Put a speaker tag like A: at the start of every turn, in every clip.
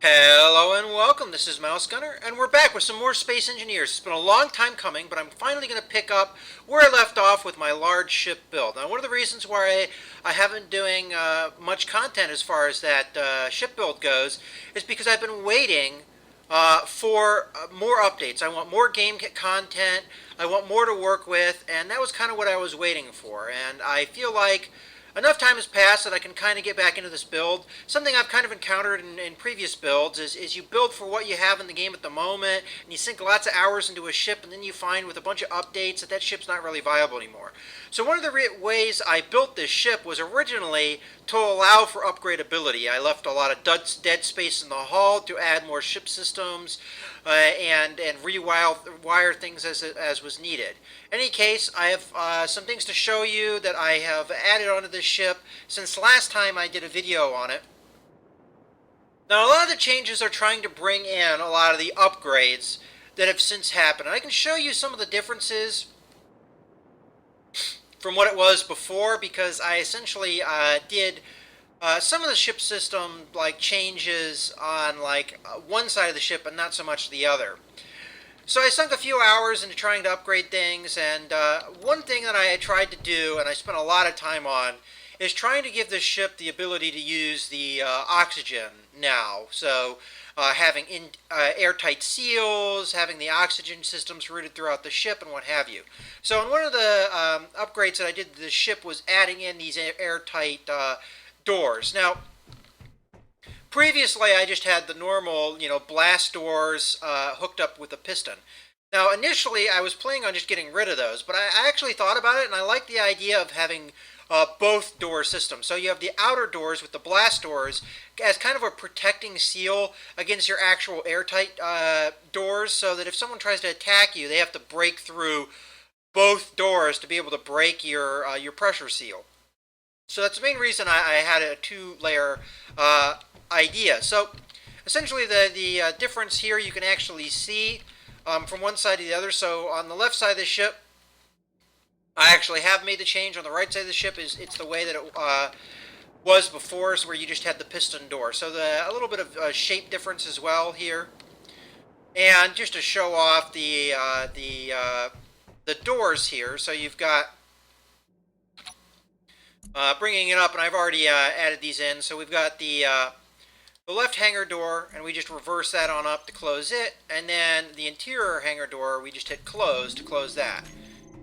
A: Hello and welcome. This is Mouse Gunner, and we're back with some more Space Engineers. It's been a long time coming, but I'm finally going to pick up where I left off with my large ship build. Now, one of the reasons why I haven't been doing much content as far as that ship build goes is because I've been waiting for more updates. I want more game content. I want more to work with, and that was kind of what I was waiting for. And I feel like enough time has passed that I can kind of get back into this build. Something I've kind of encountered in previous builds is you build for what you have in the game at the moment, and you sink lots of hours into a ship, and then you find with a bunch of updates that ship's not really viable anymore. So one of the ways I built this ship was originally to allow for upgradability. I left a lot of dead space in the hull to add more ship systems and rewire things as was needed. In any case, I have some things to show you that I have added onto this ship since last time I did a video on it. Now, a lot of the changes are trying to bring in a lot of the upgrades that have since happened. And I can show you some of the differences from what it was before, because I essentially did some of the ship system like changes on one side of the ship and not so much the other. So I sunk a few hours into trying to upgrade things, and one thing that I tried to do, and I spent a lot of time on, is trying to give this ship the ability to use the oxygen now. So having airtight seals, having the oxygen systems routed throughout the ship, and what have you. So in one of the upgrades that I did to the ship was adding in these airtight doors. Now, previously I just had the normal, blast doors hooked up with a piston. Now, initially I was planning on just getting rid of those, but I actually thought about it, and I like the idea of having both door systems. So you have the outer doors with the blast doors as kind of a protecting seal against your actual airtight doors, so that if someone tries to attack you, they have to break through both doors to be able to break your pressure seal. So that's the main reason I had a two-layer idea. So essentially the difference here you can actually see from one side to the other. So on the left side of the ship, I actually have made the change. On the right side of the ship, it's the way that it was before, so where you just had the piston door. So a little bit of shape difference as well here. And just to show off the doors here, so you've got bringing it up, and I've already added these in. So we've got the left hangar door, and we just reverse that on up to close it, and then the interior hangar door, we just hit close to close that.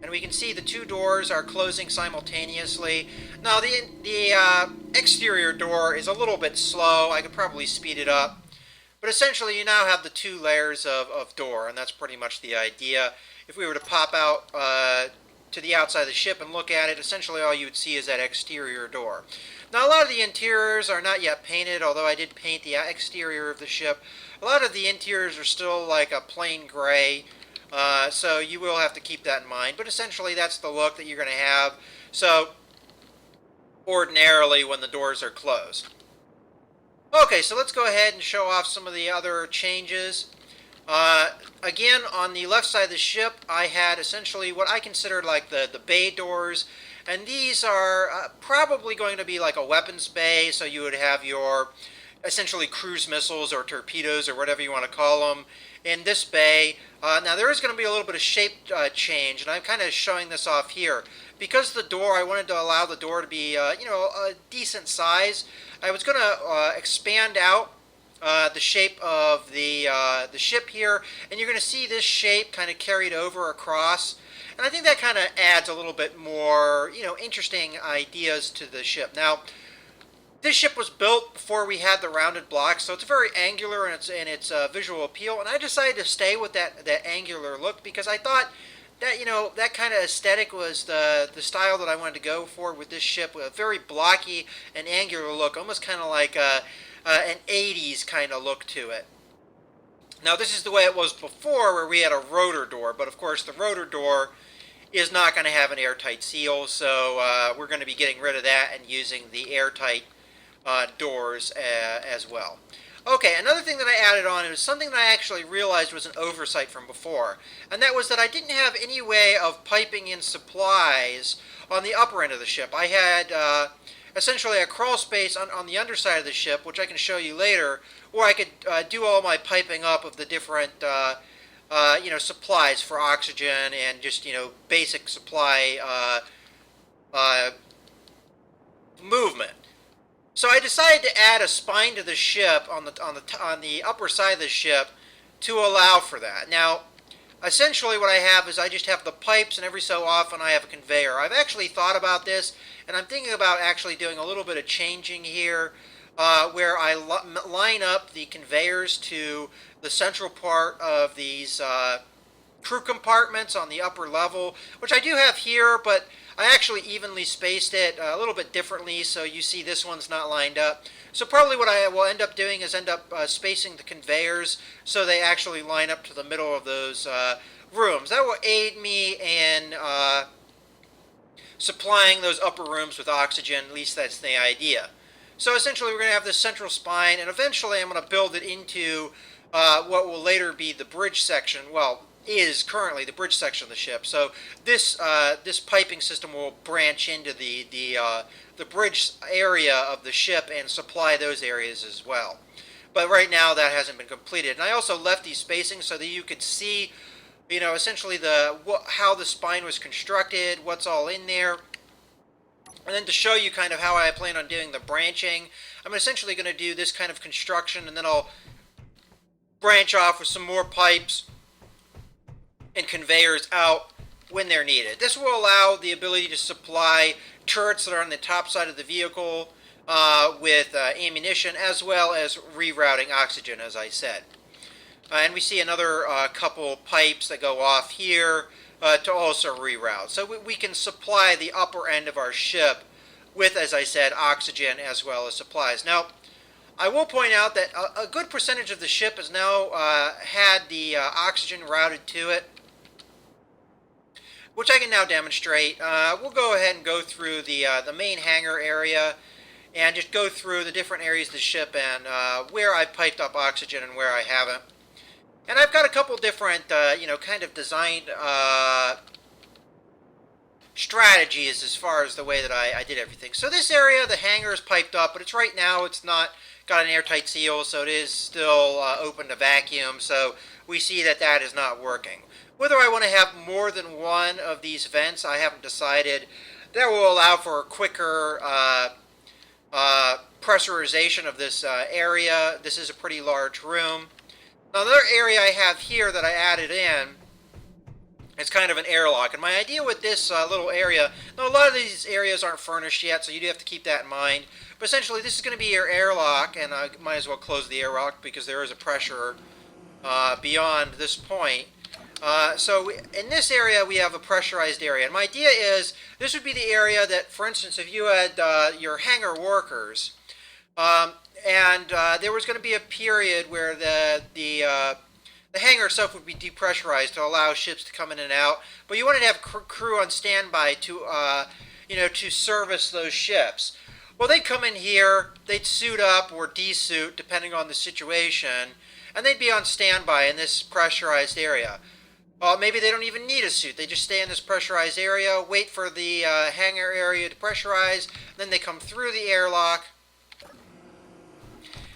A: And we can see the two doors are closing simultaneously. Now, the exterior door is a little bit slow. I could probably speed it up. But essentially, you now have the two layers of door, and that's pretty much the idea. If we were to pop out to the outside of the ship and look at it, essentially all you would see is that exterior door. Now, a lot of the interiors are not yet painted, although I did paint the exterior of the ship. A lot of the interiors are still like a plain gray. So you will have to keep that in mind. But essentially, that's the look that you're going to have. So, ordinarily, when the doors are closed. Okay, so let's go ahead and show off some of the other changes. Again, on the left side of the ship, I had essentially what I consider like the bay doors. And these are probably going to be like a weapons bay. So you would have your essentially cruise missiles or torpedoes or whatever you want to call them in this bay. Now there is going to be a little bit of shape change, and I'm kind of showing this off here. Because the door, I wanted to allow the door to be, a decent size. I was going to expand out the shape of the ship here, and you're going to see this shape kind of carried over across. And I think that kind of adds a little bit more, interesting ideas to the ship. Now, this ship was built before we had the rounded blocks, so it's very angular in its visual appeal. And I decided to stay with that angular look because I thought that that kind of aesthetic was the style that I wanted to go for with this ship, with a very blocky and angular look, almost kind of like an 80s kind of look to it. Now this is the way it was before, where we had a rotor door, but of course the rotor door is not going to have an airtight seal, so we're going to be getting rid of that and using the airtight doors as well. Okay, another thing that I added on is something that I actually realized was an oversight from before, and that was that I didn't have any way of piping in supplies on the upper end of the ship. I had essentially a crawl space on the underside of the ship, which I can show you later, or I could do all my piping up of the different supplies for oxygen and just basic supply movement. So I decided to add a spine to the ship on the upper side of the ship to allow for that. Now, essentially what I have is I just have the pipes, and every so often I have a conveyor. I've actually thought about this, and I'm thinking about actually doing a little bit of changing here, where I line up the conveyors to the central part of these crew compartments on the upper level, which I do have here, but I actually evenly spaced it a little bit differently, so you see this one's not lined up. So probably what I will end up doing is spacing the conveyors so they actually line up to the middle of those rooms. That will aid me in supplying those upper rooms with oxygen. At least that's the idea. So essentially we're going to have this central spine, and eventually I'm going to build it into what will later be the bridge section. Well, is currently the bridge section of the ship. So this piping system will branch into the bridge area of the ship and supply those areas as well. But right now that hasn't been completed. And I also left these spacings so that you could see, essentially how the spine was constructed, what's all in there. And then to show you kind of how I plan on doing the branching, I'm essentially going to do this kind of construction, and then I'll branch off with some more pipes and conveyors out when they're needed. This will allow the ability to supply turrets that are on the top side of the vehicle with ammunition, as well as rerouting oxygen, as I said. And we see another couple pipes that go off here to also reroute. So we can supply the upper end of our ship with, as I said, oxygen as well as supplies. Now, I will point out that a good percentage of the ship has now had the oxygen routed to it, which I can now demonstrate. We'll go ahead and go through the main hangar area and just go through the different areas of the ship and where I've piped up oxygen and where I haven't. And I've got a couple different, kind of designed strategies as far as the way that I did everything. So this area, the hangar is piped up, but right now it's not got an airtight seal, so it is still open to vacuum. So we see that is not working. Whether I want to have more than one of these vents, I haven't decided. That will allow for a quicker pressurization of this area. This is a pretty large room. Now, another area I have here that I added in is kind of an airlock. And my idea with this little area, now a lot of these areas aren't furnished yet, so you do have to keep that in mind. But essentially, this is going to be your airlock, and I might as well close the airlock because there is a pressure beyond this point. So in this area, we have a pressurized area. And my idea is this would be the area that, for instance, if you had your hangar workers, and there was going to be a period where the hangar itself would be depressurized to allow ships to come in and out, but you wanted to have crew on standby to, to service those ships. Well, they'd come in here, they'd suit up or de-suit, depending on the situation, and they'd be on standby in this pressurized area. Maybe they don't even need a suit. They just stay in this pressurized area, wait for the hangar area to pressurize, then they come through the airlock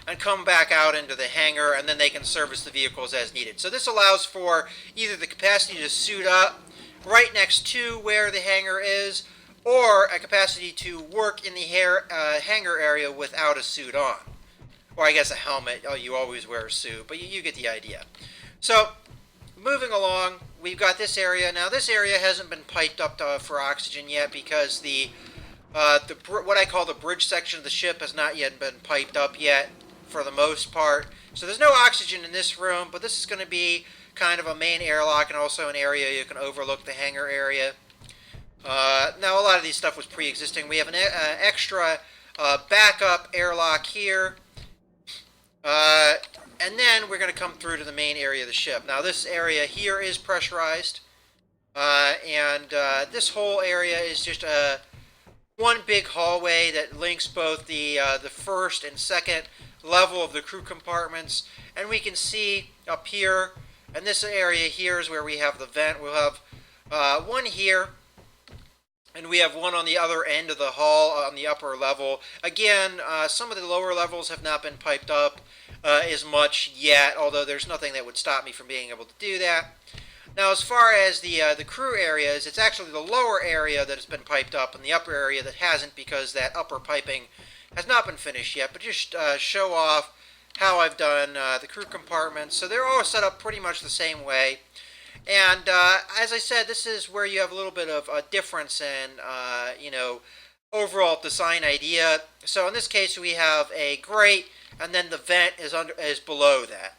A: and come back out into the hangar, and then they can service the vehicles as needed. So this allows for either the capacity to suit up right next to where the hangar is, or a capacity to work in the hangar area without a suit on. Or I guess a helmet. Oh, you always wear a suit, but you get the idea. So moving along, we've got this area. Now this area hasn't been piped up for oxygen yet because what I call the bridge section of the ship has not yet been piped up yet for the most part. So there's no oxygen in this room, but this is going to be kind of a main airlock and also an area you can overlook the hangar area. Now a lot of these stuff was pre-existing. We have an extra backup airlock here. And then we're going to come through to the main area of the ship. Now this area here is pressurized, and this whole area is just one big hallway that links both the first and second level of the crew compartments. And we can see up here, and this area here is where we have the vent. We'll have one here, and we have one on the other end of the hall on the upper level. Again, some of the lower levels have not been piped up as much yet, although there's nothing that would stop me from being able to do that. Now, as far as the crew areas, it's actually the lower area that has been piped up and the upper area that hasn't, because that upper piping has not been finished yet. But just show off how I've done the crew compartments. So they're all set up pretty much the same way. And as I said, this is where you have a little bit of a difference in, overall design idea. So in this case, we have a grate, and then the vent is below that.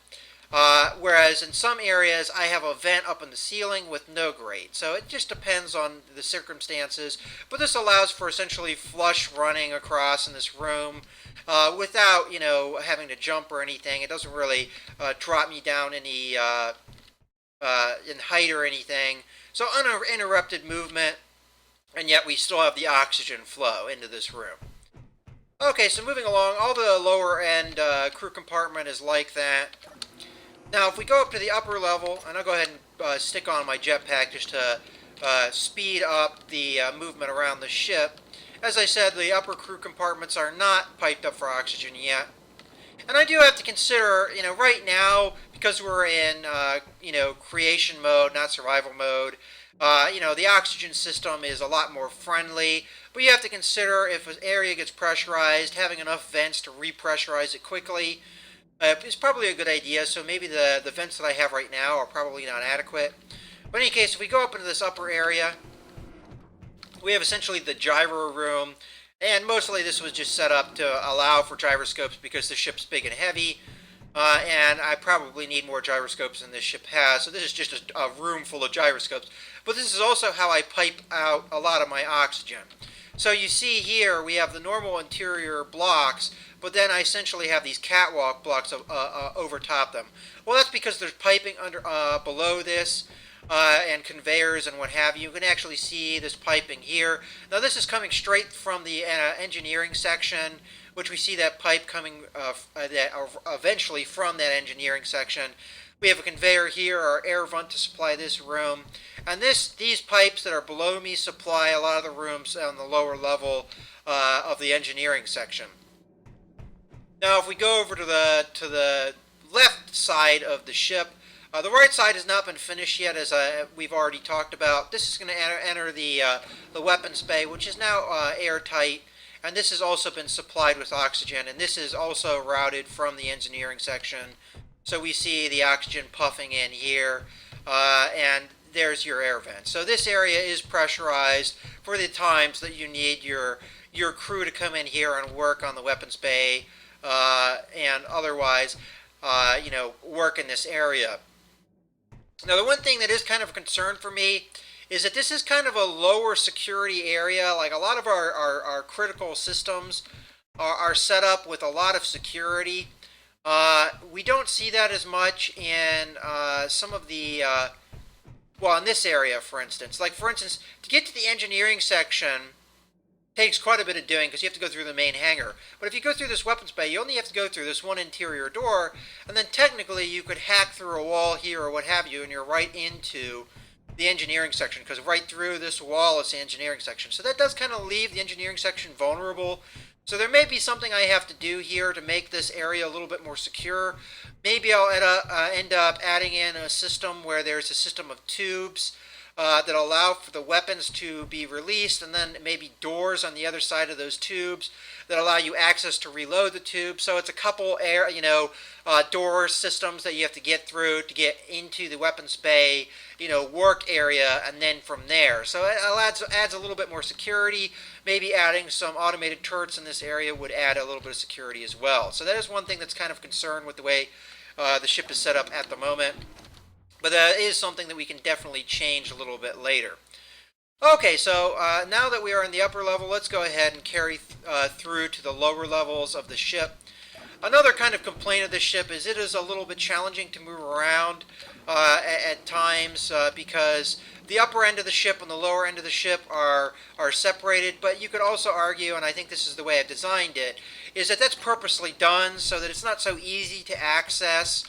A: Whereas in some areas, I have a vent up in the ceiling with no grate. So it just depends on the circumstances. But this allows for essentially flush running across in this room without, having to jump or anything. It doesn't really drop me down any in height or anything. So uninterrupted movement, and yet we still have the oxygen flow into this room. Okay, so moving along, all the lower end crew compartment is like that. Now, if we go up to the upper level, and I'll go ahead and stick on my jetpack just to speed up the movement around the ship. As I said, the upper crew compartments are not piped up for oxygen yet. And I do have to consider, right now, because we're in, creation mode, not survival mode, the oxygen system is a lot more friendly. But you have to consider, if an area gets pressurized, having enough vents to repressurize it quickly is probably a good idea. So maybe the vents that I have right now are probably not adequate. But in any case, if we go up into this upper area, we have essentially the gyro room. And mostly this was just set up to allow for gyroscopes because the ship's big and heavy. And I probably need more gyroscopes than this ship has. So this is just a room full of gyroscopes. But this is also how I pipe out a lot of my oxygen. So you see here we have the normal interior blocks, but then I essentially have these catwalk blocks over top them. Well, that's because there's piping below this. And conveyors and what have you. You can actually see this piping here. Now this is coming straight from the engineering section, which we see that pipe coming eventually from that engineering section. We have a conveyor here, our air vent to supply this room. And these pipes that are below me supply a lot of the rooms on the lower level of the engineering section. Now if we go over to the left side of the ship, the right side has not been finished yet, as we've already talked about. This is going to enter the weapons bay, which is now airtight, and this has also been supplied with oxygen, and this is also routed from the engineering section. So we see the oxygen puffing in here, and there's your air vent. So this area is pressurized for the times that you need your crew to come in here and work on the weapons bay, and otherwise, work in this area. Now, the one thing that is kind of a concern for me is that this is kind of a lower security area. Like a lot of our critical systems are set up with a lot of security. We don't see that as much in some of the, in this area, for instance. Like, for instance, to get to the engineering section takes quite a bit of doing because you have to go through the main hangar. But if you go through this weapons bay, you only have to go through this one interior door, and then technically you could hack through a wall here or what have you, and you're right into the engineering section, because right through this wall is the engineering section. So that does kind of leave the engineering section vulnerable. So there may be something I have to do here to make this area a little bit more secure. Maybe I'll end up adding in a system where there's a system of tubes that allow for the weapons to be released, and then maybe doors on the other side of those tubes that allow you access to reload the tube. So it's a couple door systems that you have to get through to get into the weapons bay, work area, and then from there. So it adds a little bit more security. Maybe adding some automated turrets in this area would add a little bit of security as well. So that is one thing that's kind of concerned with the way the ship is set up at the moment. But that is something that we can definitely change a little bit later. Okay, so now that we are in the upper level, let's go ahead and carry through to the lower levels of the ship. Another kind of complaint of this ship is it is a little bit challenging to move around at times because the upper end of the ship and the lower end of the ship are separated. But you could also argue, and I think this is the way I've designed it, is that that's purposely done so that it's not so easy to access.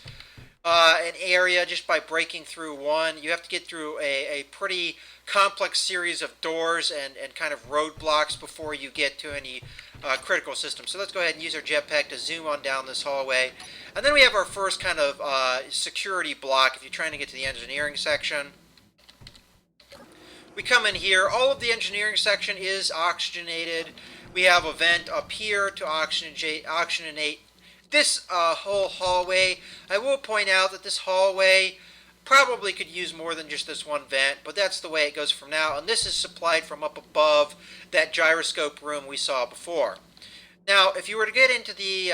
A: an area just by breaking through one. You have to get through a pretty complex series of doors and kind of roadblocks before you get to any critical systems. So let's go ahead and use our jetpack to zoom on down this hallway. And then we have our first kind of security block if you're trying to get to the engineering section. We come in here. All of the engineering section is oxygenated. We have a vent up here to oxygenate this whole hallway. I will point out that this hallway probably could use more than just this one vent, but that's the way it goes from now. And this is supplied from up above that gyroscope room we saw before. Now, if you were to get into the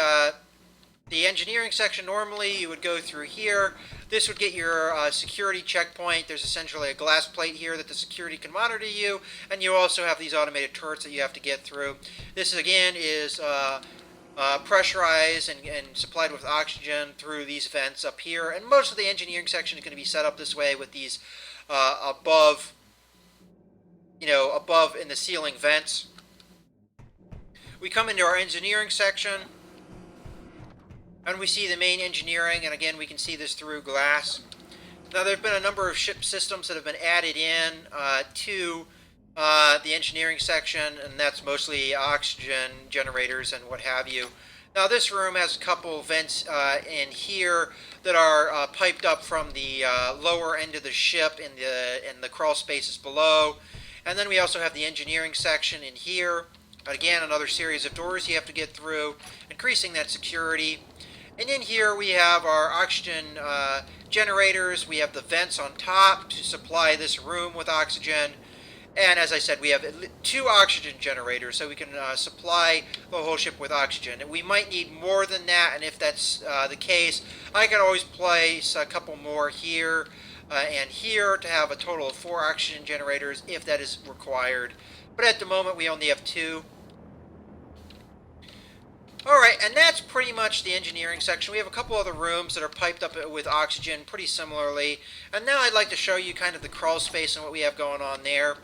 A: engineering section, normally you would go through here. This would get your security checkpoint. There's essentially a glass plate here that the security can monitor you, and you also have these automated turrets that you have to get through. This again is pressurized and supplied with oxygen through these vents up here, and most of the engineering section is going to be set up this way with these above in the ceiling vents. We come into our engineering section, and we see the main engineering, and again we can see this through glass. Now there have been a number of ship systems that have been added in to the engineering section, and that's mostly oxygen generators and what have you. Now this room has a couple vents in here that are piped up from the lower end of the ship in the crawl spaces below. And then we also have the engineering section in here. Again, another series of doors you have to get through, increasing that security. And in here we have our oxygen generators. We have the vents on top to supply this room with oxygen. And as I said, we have 2 oxygen generators, so we can supply the whole ship with oxygen. And we might need more than that, and if that's the case, I can always place a couple more here and here to have a total of 4 oxygen generators if that is required. But at the moment, we only have 2. Alright, and that's pretty much the engineering section. We have a couple other rooms that are piped up with oxygen pretty similarly. And now I'd like to show you kind of the crawl space and what we have going on there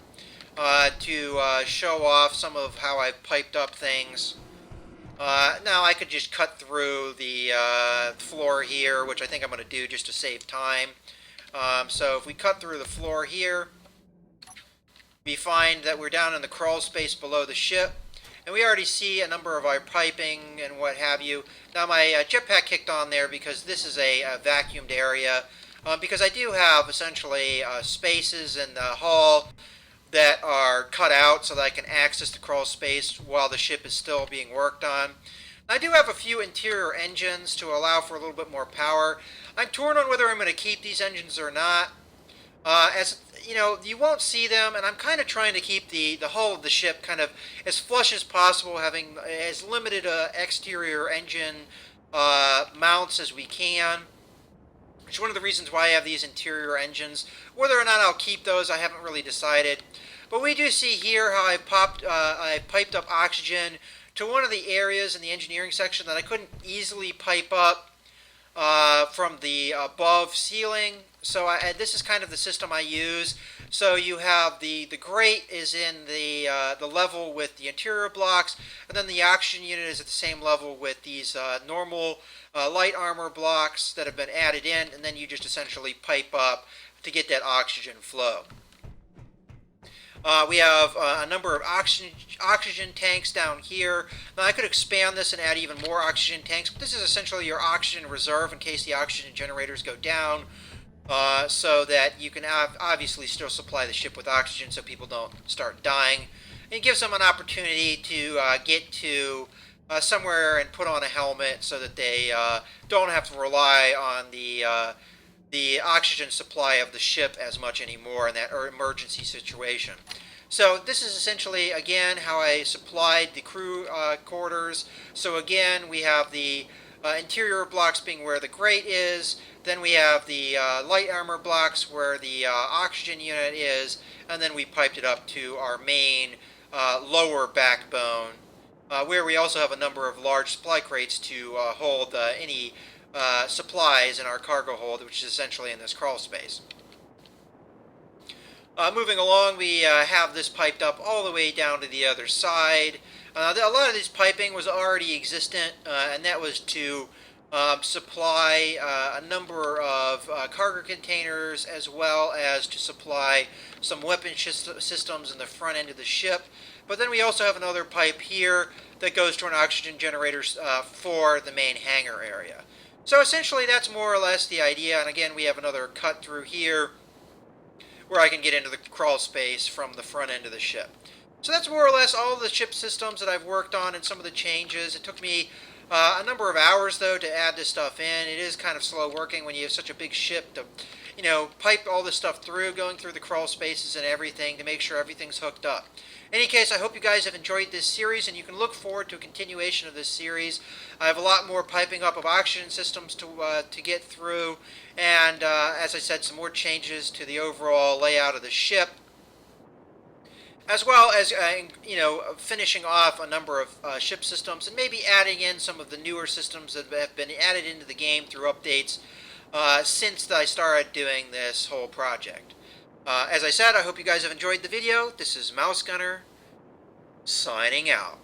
A: to show off some of how I've piped up things. Now I could just cut through the floor here, which I think I'm going to do just to save time. So if we cut through the floor here, we find that we're down in the crawl space below the ship. And we already see a number of our piping and what have you. Now my jetpack kicked on there because this is a vacuumed area. Because I do have essentially spaces in the hull that are cut out so that I can access the crawl space while the ship is still being worked on. I do have a few interior engines to allow for a little bit more power. I'm torn on whether I'm going to keep these engines or not. As you know, you won't see them, and I'm kind of trying to keep the hull of the ship kind of as flush as possible, having as limited exterior engine mounts as we can. Which is one of the reasons why I have these interior engines. Whether or not I'll keep those, I haven't really decided. But we do see here how I piped up oxygen to one of the areas in the engineering section that I couldn't easily pipe up from the above ceiling. So this is kind of the system I use. So you have the grate is in the level with the interior blocks, and then the oxygen unit is at the same level with these normal light armor blocks that have been added in, and then you just essentially pipe up to get that oxygen flow. We have a number of oxygen tanks down here. Now I could expand this and add even more oxygen tanks, but this is essentially your oxygen reserve in case the oxygen generators go down, so that you can obviously still supply the ship with oxygen so people don't start dying. And it gives them an opportunity to get to somewhere and put on a helmet so that they don't have to rely on the oxygen supply of the ship as much anymore in that emergency situation. So this is essentially, again, how I supplied the crew quarters. So again, we have the interior blocks being where the grate is. Then we have the light armor blocks where the oxygen unit is. And then we piped it up to our main lower backbone, where we also have a number of large supply crates to hold any supplies in our cargo hold, which is essentially in this crawl space. Moving along, we have this piped up all the way down to the other side. A lot of this piping was already existent, and that was to supply a number of cargo containers, as well as to supply some weapon systems in the front end of the ship. But then we also have another pipe here that goes to an oxygen generator for the main hangar area. So essentially that's more or less the idea. And again, we have another cut through here where I can get into the crawl space from the front end of the ship. So that's more or less all of the ship systems that I've worked on and some of the changes. It took me a number of hours, though, to add this stuff in. It is kind of slow working when you have such a big ship to, pipe all this stuff through, going through the crawl spaces and everything to make sure everything's hooked up. In any case, I hope you guys have enjoyed this series, and you can look forward to a continuation of this series. I have a lot more piping up of oxygen systems to get through, and as I said, some more changes to the overall layout of the ship, as well as finishing off a number of ship systems, and maybe adding in some of the newer systems that have been added into the game through updates since I started doing this whole project. As I said, I hope you guys have enjoyed the video. This is Mouse Gunner, signing out.